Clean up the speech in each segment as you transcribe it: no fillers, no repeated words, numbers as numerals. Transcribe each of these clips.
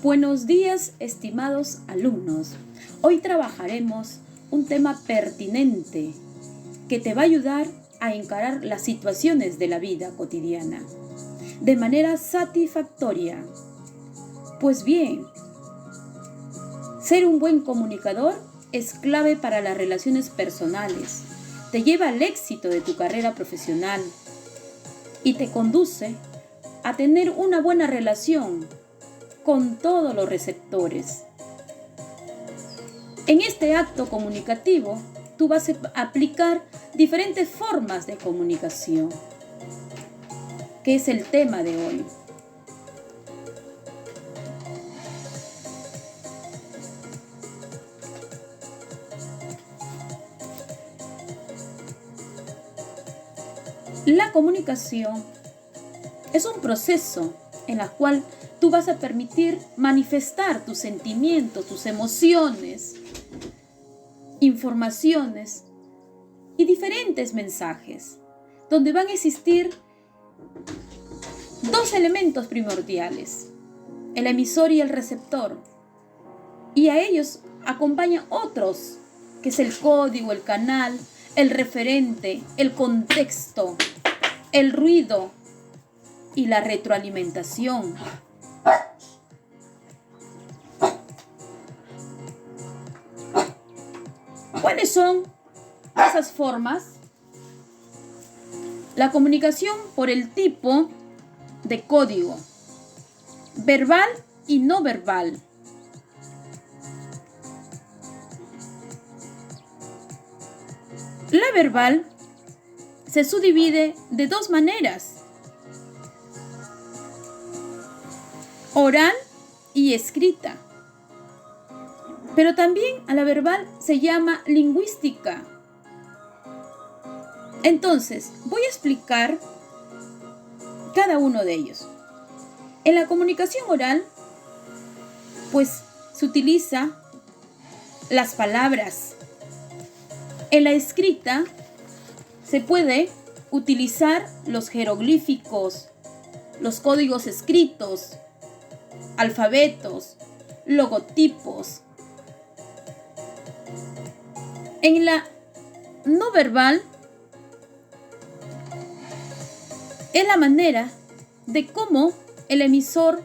Buenos días, estimados alumnos. Hoy trabajaremos un tema pertinente que te va a ayudar a encarar las situaciones de la vida cotidiana de manera satisfactoria. Pues bien, ser un buen comunicador es clave para las relaciones personales, te lleva al éxito de tu carrera profesional y te conduce a tener una buena relación con todos los receptores. En este acto comunicativo, tú vas a aplicar diferentes formas de comunicación, que es el tema de hoy. La comunicación es un proceso en el cual tú vas a permitir manifestar tus sentimientos, tus emociones, informaciones y diferentes mensajes, donde van a existir dos elementos primordiales, el emisor y el receptor, y a ellos acompañan otros, que es el código, el canal, el referente, el contexto, el ruido y la retroalimentación. ¿Cuáles son esas formas? La comunicación por el tipo de código, verbal y no verbal. La verbal se subdivide de dos maneras: oral y escrita. Pero también a la verbal se llama lingüística. Entonces, voy a explicar cada uno de ellos. En la comunicación oral, pues se utiliza las palabras. En la escrita se puede utilizar los jeroglíficos, los códigos escritos, alfabetos, logotipos. En la no verbal es la manera de cómo el emisor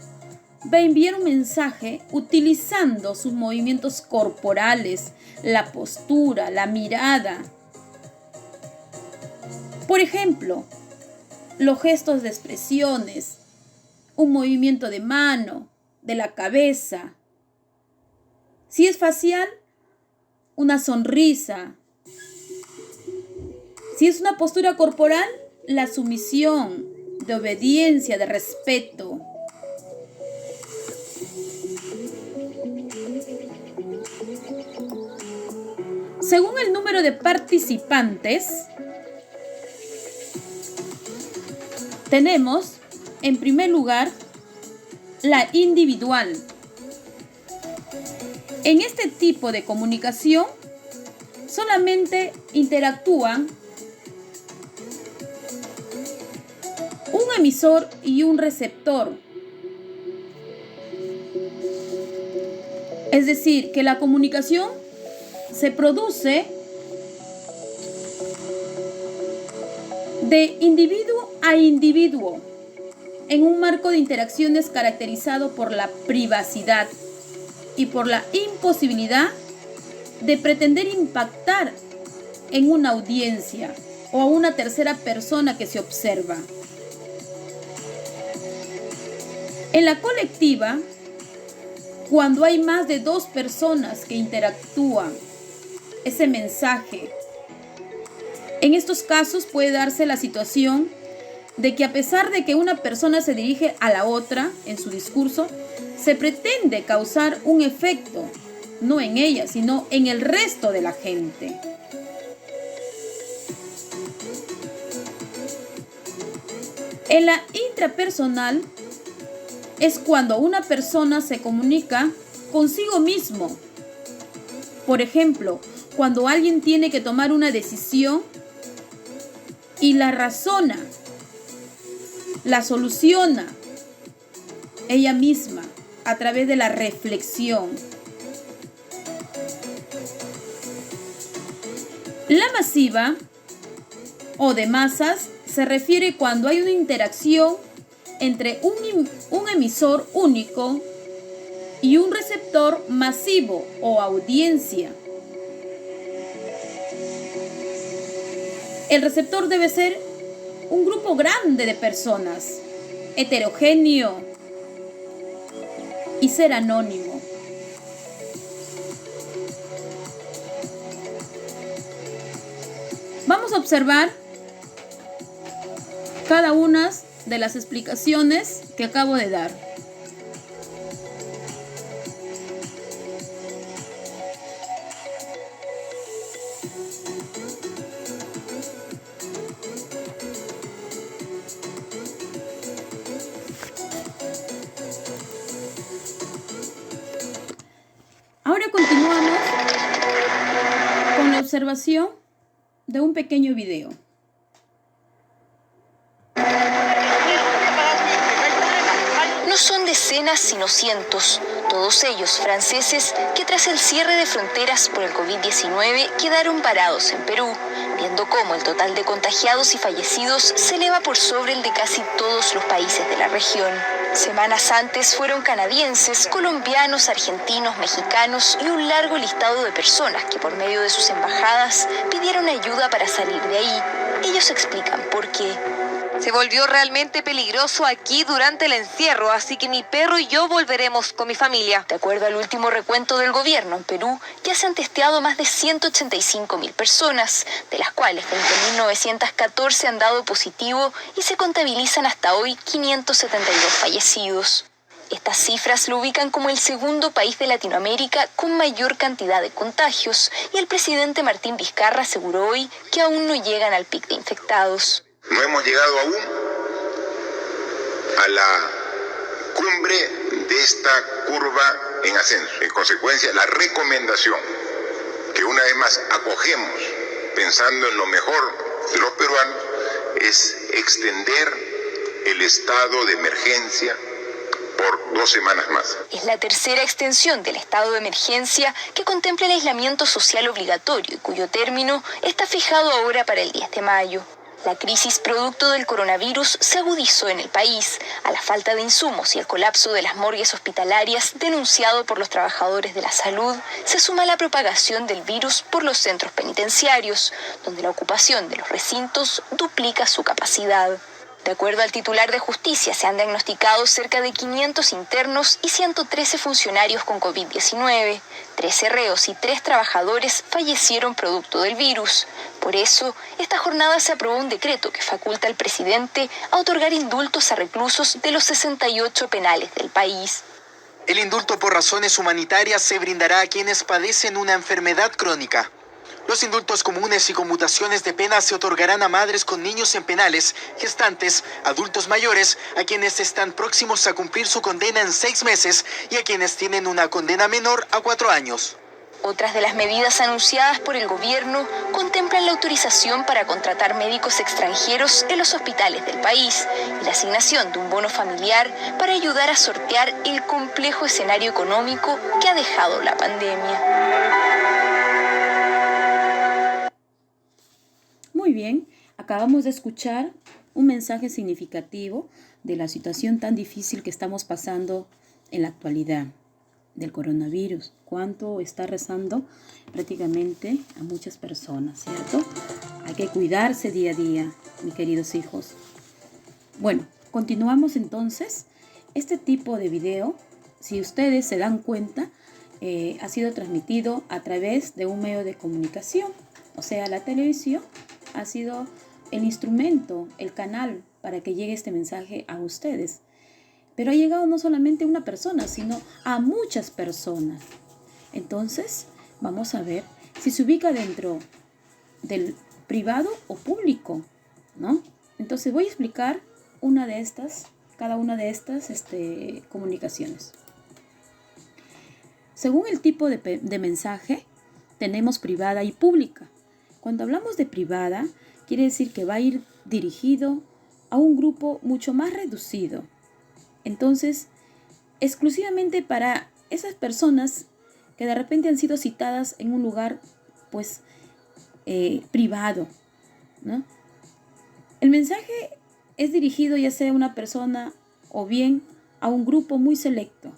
va a enviar un mensaje utilizando sus movimientos corporales, la postura, la mirada. Por ejemplo, los gestos de expresiones, un movimiento de mano, de la cabeza. Si es facial, una sonrisa. Si es una postura corporal, la sumisión, de obediencia, de respeto. Según el número de participantes, tenemos, en primer lugar, la individual. En este tipo de comunicación solamente interactúan un emisor y un receptor. Es decir, que la comunicación se produce de individuo a individuo en un marco de interacciones caracterizado por la privacidad y por la imposibilidad de pretender impactar en una audiencia o a una tercera persona que se observa. En la colectiva, cuando hay más de dos personas que interactúan ese mensaje, en estos casos puede darse la situación de que a pesar de que una persona se dirige a la otra en su discurso, se pretende causar un efecto, no en ella, sino en el resto de la gente. En la intrapersonal es cuando una persona se comunica consigo mismo. Por ejemplo, cuando alguien tiene que tomar una decisión y la razona, la soluciona ella misma, a través de la reflexión. La masiva o de masas se refiere cuando hay una interacción entre un emisor único y un receptor masivo o audiencia. El receptor debe ser un grupo grande de personas, heterogéneo y ser anónimo. Vamos a observar cada una de las explicaciones que acabo de dar. Ahora continuamos con la observación de un pequeño video. No son decenas sino cientos, todos ellos franceses que tras el cierre de fronteras por el COVID-19 quedaron parados en Perú, viendo cómo el total de contagiados y fallecidos se eleva por sobre el de casi todos los países de la región. Semanas antes fueron canadienses, colombianos, argentinos, mexicanos y un largo listado de personas que por medio de sus embajadas pidieron ayuda para salir de ahí. Ellos explican por qué. Se volvió realmente peligroso aquí durante el encierro, así que mi perro y yo volveremos con mi familia. De acuerdo al último recuento del gobierno, en Perú ya se han testeado más de 185.000 personas, de las cuales 20.914 han dado positivo y se contabilizan hasta hoy 572 fallecidos. Estas cifras lo ubican como el segundo país de Latinoamérica con mayor cantidad de contagios, y el presidente Martín Vizcarra aseguró hoy que aún no llegan al pic de infectados. No hemos llegado aún a la cumbre de esta curva en ascenso. En consecuencia, la recomendación que una vez más acogemos pensando en lo mejor de los peruanos es extender el estado de emergencia por 2 semanas más. Es la tercera extensión del estado de emergencia que contempla el aislamiento social obligatorio y cuyo término está fijado ahora para el 10 de mayo. La crisis producto del coronavirus se agudizó en el país. A la falta de insumos y el colapso de las morgues hospitalarias denunciado por los trabajadores de la salud, se suma la propagación del virus por los centros penitenciarios, donde la ocupación de los recintos duplica su capacidad. De acuerdo al titular de Justicia, se han diagnosticado cerca de 500 internos y 113 funcionarios con COVID-19. 13 reos y 3 trabajadores fallecieron producto del virus. Por eso, esta jornada se aprobó un decreto que faculta al presidente a otorgar indultos a reclusos de los 68 penales del país. El indulto por razones humanitarias se brindará a quienes padecen una enfermedad crónica. Los indultos comunes y conmutaciones de pena se otorgarán a madres con niños en penales, gestantes, adultos mayores, a quienes están próximos a cumplir su condena en 6 meses y a quienes tienen una condena menor a 4 años. Otras de las medidas anunciadas por el gobierno contemplan la autorización para contratar médicos extranjeros en los hospitales del país y la asignación de un bono familiar para ayudar a sortear el complejo escenario económico que ha dejado la pandemia. Muy bien, acabamos de escuchar un mensaje significativo de la situación tan difícil que estamos pasando en la actualidad del coronavirus. Cuánto está rezando prácticamente a muchas personas, ¿cierto? Hay que cuidarse día a día, mis queridos hijos. Bueno, continuamos entonces. Este tipo de video, si ustedes se dan cuenta, ha sido transmitido a través de un medio de comunicación, o sea, la televisión ha sido el instrumento, el canal para que llegue este mensaje a ustedes. Pero ha llegado no solamente a una persona, sino a muchas personas. Entonces, vamos a ver si se ubica dentro del privado o público, ¿no? Entonces voy a explicar cada una de estas comunicaciones. Según el tipo de mensaje, tenemos privada y pública. Cuando hablamos de privada, quiere decir que va a ir dirigido a un grupo mucho más reducido. Entonces, exclusivamente para esas personas que de repente han sido citadas en un lugar, pues, privado, ¿no? El mensaje es dirigido ya sea a una persona o bien a un grupo muy selecto,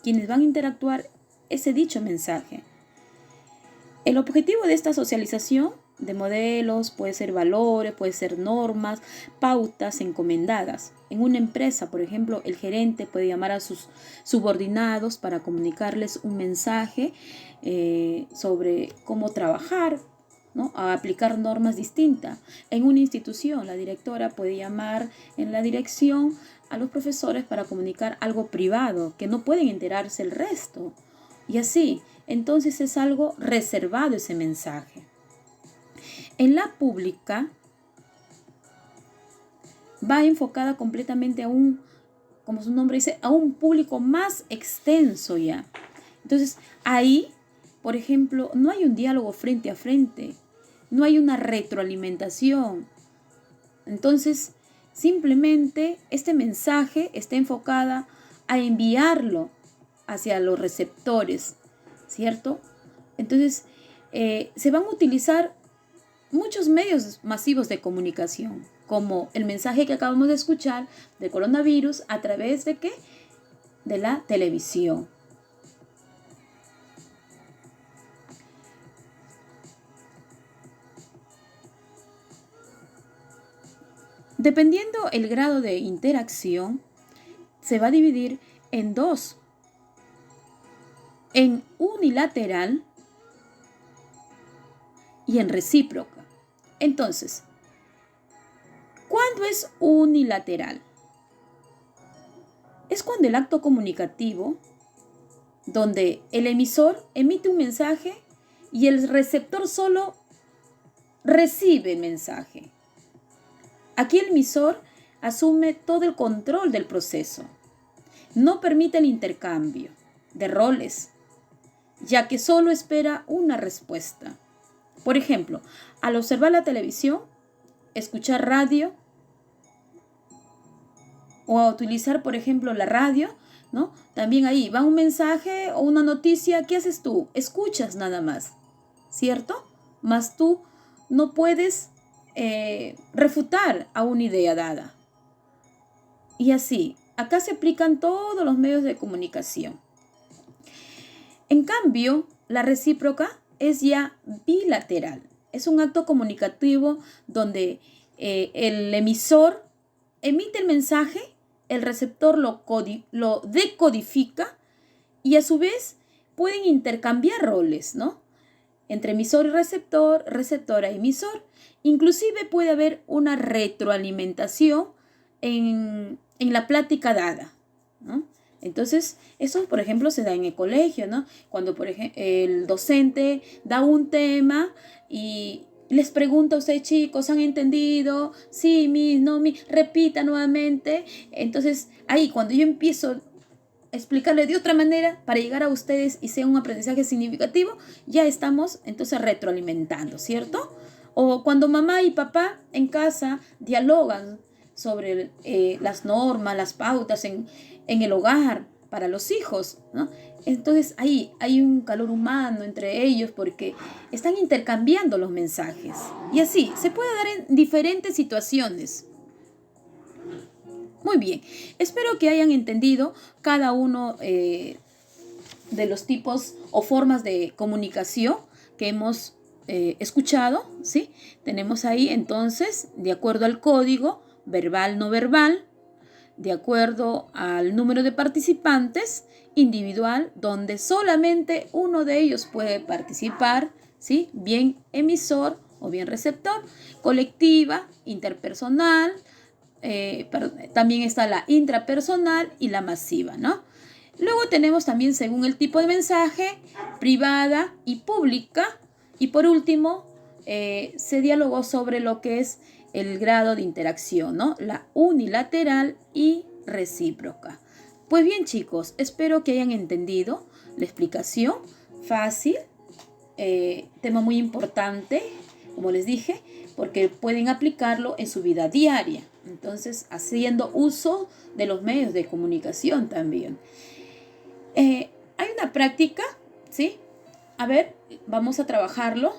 quienes van a interactuar ese dicho mensaje. El objetivo de esta socialización de modelos puede ser valores, puede ser normas, pautas encomendadas. En una empresa, por ejemplo, el gerente puede llamar a sus subordinados para comunicarles un mensaje sobre cómo trabajar, ¿no? A aplicar normas distintas. En una institución, la directora puede llamar en la dirección a los profesores para comunicar algo privado que no pueden enterarse el resto. Y así, entonces es algo reservado ese mensaje. En la pública va enfocada completamente a como su nombre dice, a un público más extenso ya. Entonces, ahí, por ejemplo, no hay un diálogo frente a frente, no hay una retroalimentación. Entonces, simplemente este mensaje está enfocado a enviarlo hacia los receptores, ¿cierto? Entonces, se van a utilizar muchos medios masivos de comunicación, como el mensaje que acabamos de escuchar del coronavirus, a través de ¿qué? De la televisión. Dependiendo el grado de interacción, se va a dividir en dos: en unilateral y en recíproca. Entonces, ¿cuándo es unilateral? Es cuando el acto comunicativo, donde el emisor emite un mensaje y el receptor solo recibe el mensaje. Aquí el emisor asume todo el control del proceso. No permite el intercambio de roles, ya que solo espera una respuesta. Por ejemplo, al observar la televisión, escuchar radio o a utilizar, por ejemplo, la radio, ¿no? También ahí va un mensaje o una noticia. ¿Qué haces tú? Escuchas nada más, ¿cierto? Mas tú no puedes refutar a una idea dada. Y así, acá se aplican todos los medios de comunicación. En cambio, la recíproca es ya bilateral. Es un acto comunicativo donde el emisor emite el mensaje, el receptor lo decodifica y a su vez pueden intercambiar roles, ¿no? Entre emisor y receptor, receptor a emisor. Inclusive puede haber una retroalimentación en la plática dada, ¿no? Entonces, eso, por ejemplo, se da en el colegio, ¿no? Cuando, por ejemplo, el docente da un tema y les pregunta a ustedes, chicos, ¿han entendido? Sí, mis, no, mis, repita nuevamente. Entonces, ahí, cuando yo empiezo a explicarle de otra manera para llegar a ustedes y sea un aprendizaje significativo, ya estamos, entonces, retroalimentando, ¿cierto? O cuando mamá y papá en casa dialogan sobre las normas, las pautas en el hogar para los hijos, ¿no? Entonces ahí hay un calor humano entre ellos porque están intercambiando los mensajes. Y así se puede dar en diferentes situaciones. Muy bien, espero que hayan entendido cada uno de los tipos o formas de comunicación que hemos escuchado, ¿sí? Tenemos ahí entonces, de acuerdo al código, verbal, no verbal, de acuerdo al número de participantes, individual, donde solamente uno de ellos puede participar, ¿sí? Bien emisor o bien receptor, colectiva, interpersonal, también está la intrapersonal y la masiva, ¿no? Luego tenemos también, según el tipo de mensaje, privada y pública. Y por último, se dialogó sobre lo que es el grado de interacción, ¿no? La unilateral y recíproca. Pues bien, chicos, espero que hayan entendido la explicación. Fácil, tema muy importante, como les dije, porque pueden aplicarlo en su vida diaria. Entonces, haciendo uso de los medios de comunicación también. Hay una práctica, ¿sí? A ver, vamos a trabajarlo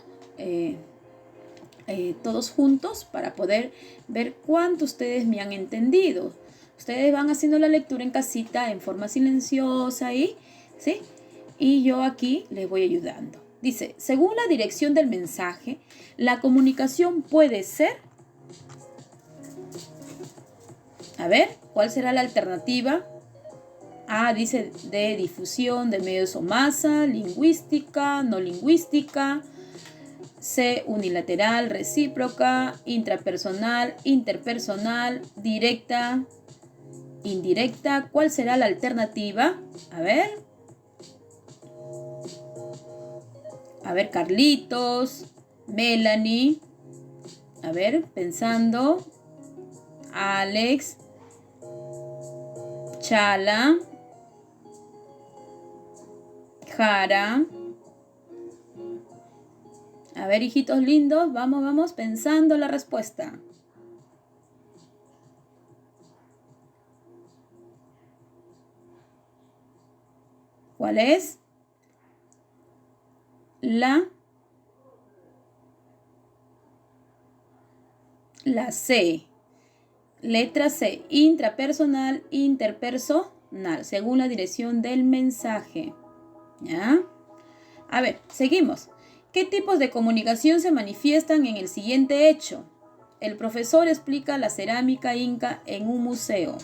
todos juntos para poder ver cuánto ustedes me han entendido. Ustedes van haciendo la lectura en casita en forma silenciosa ahí, ¿sí? Y yo aquí les voy ayudando. Dice, según la dirección del mensaje, la comunicación puede ser... A ver, ¿cuál será la alternativa? A, dice, de difusión de medios o masa, lingüística, no lingüística. C, unilateral, recíproca, intrapersonal, interpersonal, directa, indirecta. ¿Cuál será la alternativa? A ver, Carlitos, Melanie. A ver, pensando. Alex, Chala, Jara. A ver, hijitos lindos, vamos pensando la respuesta. ¿Cuál es? La C. Letra C. Intrapersonal, interpersonal, según la dirección del mensaje. ¿Ya? A ver, seguimos. ¿Qué tipos de comunicación se manifiestan en el siguiente hecho? El profesor explica la cerámica inca en un museo.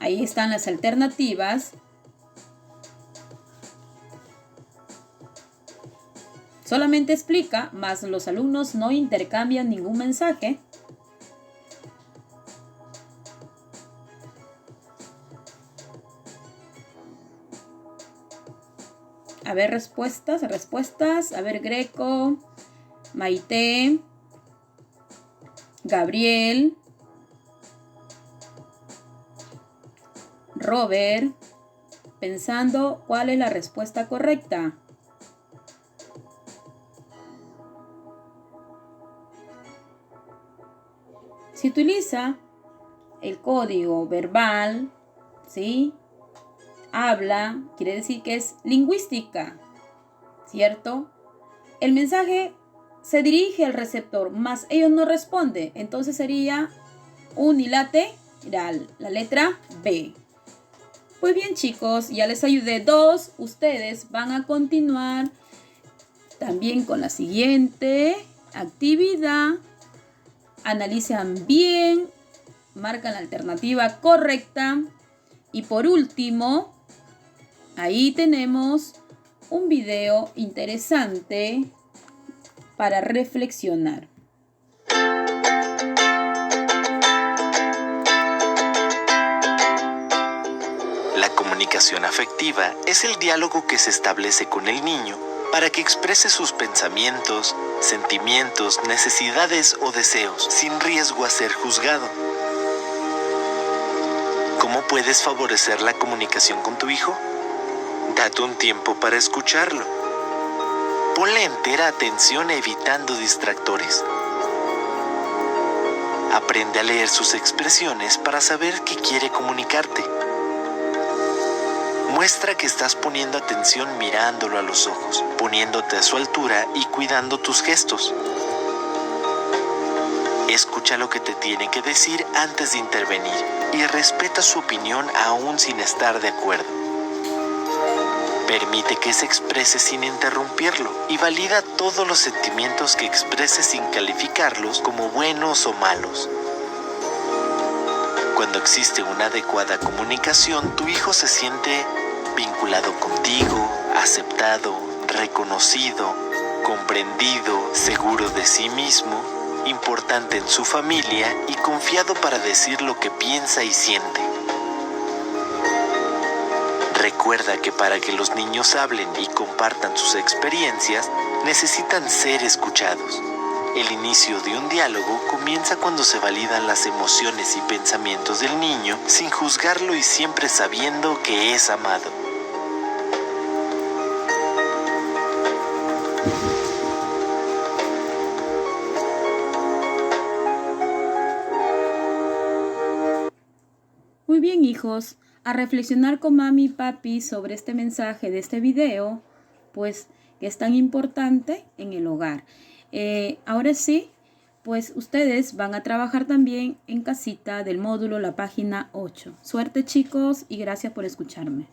Ahí están las alternativas. Solamente explica, mas los alumnos no intercambian ningún mensaje. A ver, respuestas. A ver, Greco, Maite, Gabriel, Robert, pensando cuál es la respuesta correcta. Si utiliza el código verbal, ¿sí? Habla, quiere decir que es lingüística, ¿cierto? El mensaje se dirige al receptor, mas ellos no responden. Entonces sería unilateral, la letra B. Pues bien, chicos, ya les ayudé 2. Ustedes van a continuar también con la siguiente actividad. Analizan bien, marcan la alternativa correcta. Y por último, ahí tenemos un video interesante para reflexionar. La comunicación afectiva es el diálogo que se establece con el niño para que exprese sus pensamientos, sentimientos, necesidades o deseos sin riesgo a ser juzgado. ¿Cómo puedes favorecer la comunicación con tu hijo? Date un tiempo para escucharlo. Ponle entera atención evitando distractores. Aprende a leer sus expresiones para saber qué quiere comunicarte. Muestra que estás poniendo atención mirándolo a los ojos, poniéndote a su altura y cuidando tus gestos. Escucha lo que te tiene que decir antes de intervenir y respeta su opinión aún sin estar de acuerdo. Permite que se exprese sin interrumpirlo y valida todos los sentimientos que exprese sin calificarlos como buenos o malos. Cuando existe una adecuada comunicación, tu hijo se siente vinculado contigo, aceptado, reconocido, comprendido, seguro de sí mismo, importante en su familia y confiado para decir lo que piensa y siente. Recuerda que para que los niños hablen y compartan sus experiencias, necesitan ser escuchados. El inicio de un diálogo comienza cuando se validan las emociones y pensamientos del niño sin juzgarlo y siempre sabiendo que es amado. Muy bien, hijos, a reflexionar con mami y papi sobre este mensaje de este video, pues que es tan importante en el hogar. Ahora sí, pues ustedes van a trabajar también en casita del módulo, la página 8. Suerte, chicos, y gracias por escucharme.